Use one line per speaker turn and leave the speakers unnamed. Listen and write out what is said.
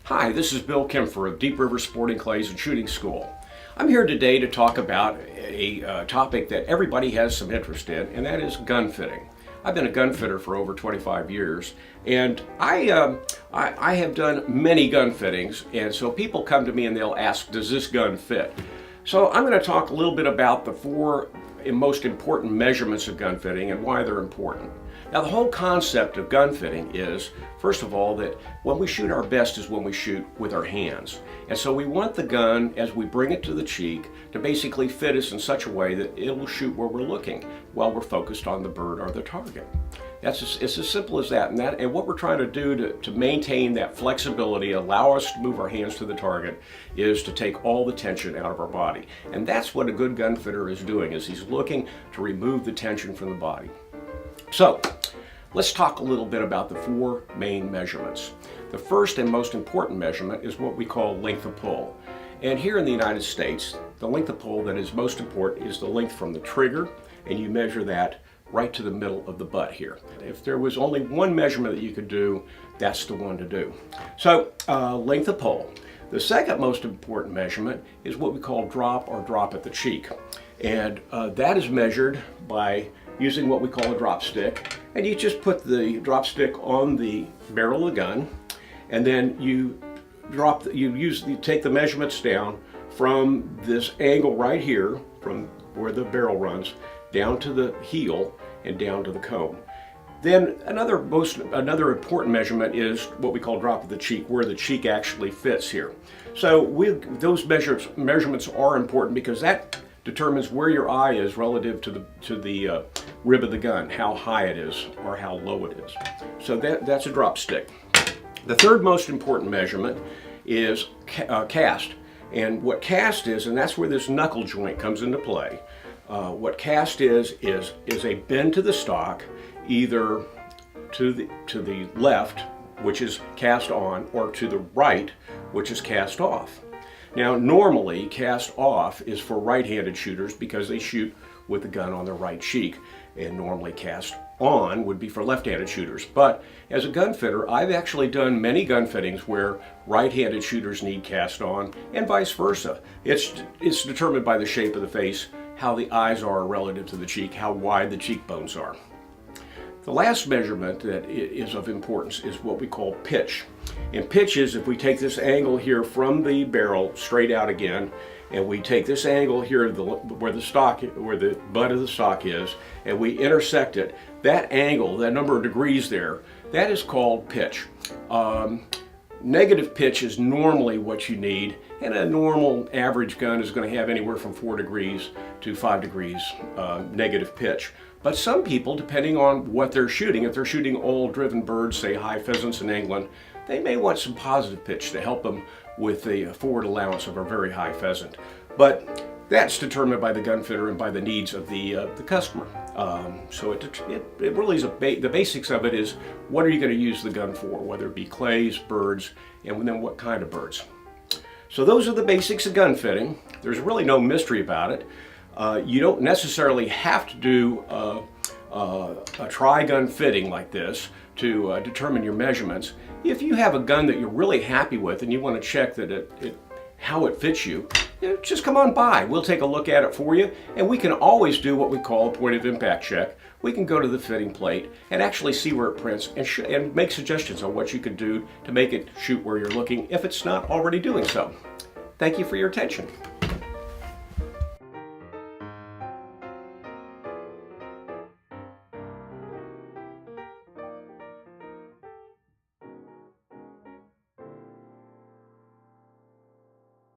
Hi, this is Bill Kempfer of Deep River Sporting Clays and Shooting School. I'm here today to talk about a topic that everybody has some interest in, and that is gun fitting. I've been a gun fitter for over 25 years, and I have done many gun fittings, and so people come to me and they'll ask, does this gun fit? So I'm going to talk a little bit about the four most important measurements of gun fitting and why they're important. Now, the whole concept of gun fitting is, first of all, that when we shoot our best is when we shoot with our hands. And so we want the gun, as we bring it to the cheek, to basically fit us in such a way that it will shoot where we're looking while we're focused on the bird or the target. It's as simple as that. And what we're trying to do to maintain that flexibility, allow us to move our hands to the target, is to take all the tension out of our body. And that's what a good gun fitter is doing, is he's looking to remove the tension from the body. So, let's talk a little bit about the four main measurements. The first and most important measurement is what we call length of pull. And here in the United States, the length of pull that is most important is the length from the trigger, and you measure that right to the middle of the butt here. If there was only one measurement that you could do, that's the one to do. So, length of pull. The second most important measurement is what we call drop or drop at the cheek. And that is measured by using what we call a drop stick. And you just put the drop stick on the barrel of the gun, and then you take the measurements down from this angle right here, from where the barrel runs, down to the heel and down to the comb. Then another important measurement is what we call drop of the cheek, where the cheek actually fits here. So those measurements are important because that determines where your eye is relative to the rib of the gun, how high it is or how low it is. So that's a drop stick. The third most important measurement is cast. And what cast is, and that's where this knuckle joint comes into play. What cast is a bend to the stock, either to the left, which is cast on, or to the right, which is cast off. Now, normally, cast off is for right-handed shooters because they shoot with the gun on their right cheek, and normally cast on would be for left-handed shooters. But as a gun fitter, I've actually done many gun fittings where right-handed shooters need cast on, and vice versa. It's determined by the shape of the face, how the eyes are relative to the cheek, how wide the cheekbones are. The last measurement that is of importance is what we call pitch. And pitch is if we take this angle here from the barrel straight out again, and we take this angle here where the butt of the stock is, and we intersect it, that angle, that number of degrees there, that is called pitch. Negative pitch is normally what you need, and a normal average gun is going to have anywhere from 4 degrees to 5 degrees negative pitch. But some people, depending on what they're shooting, if they're shooting oil-driven birds, say high pheasants in England, they may want some positive pitch to help them with the forward allowance of a very high pheasant. But that's determined by the gun fitter and by the needs of the customer. So it really is the basics of it is, what are you going to use the gun for, whether it be clays, birds, and then what kind of birds. So those are the basics of gun fitting. There's really no mystery about it. You don't necessarily have to do a tri-gun fitting like this to determine your measurements. If you have a gun that you're really happy with and you want to check that how it fits you, just come on by. We'll take a look at it for you, and we can always do what we call a point of impact check. We can go to the fitting plate and actually see where it prints and make suggestions on what you can do to make it shoot where you're looking if it's not already doing so. Thank you for your attention.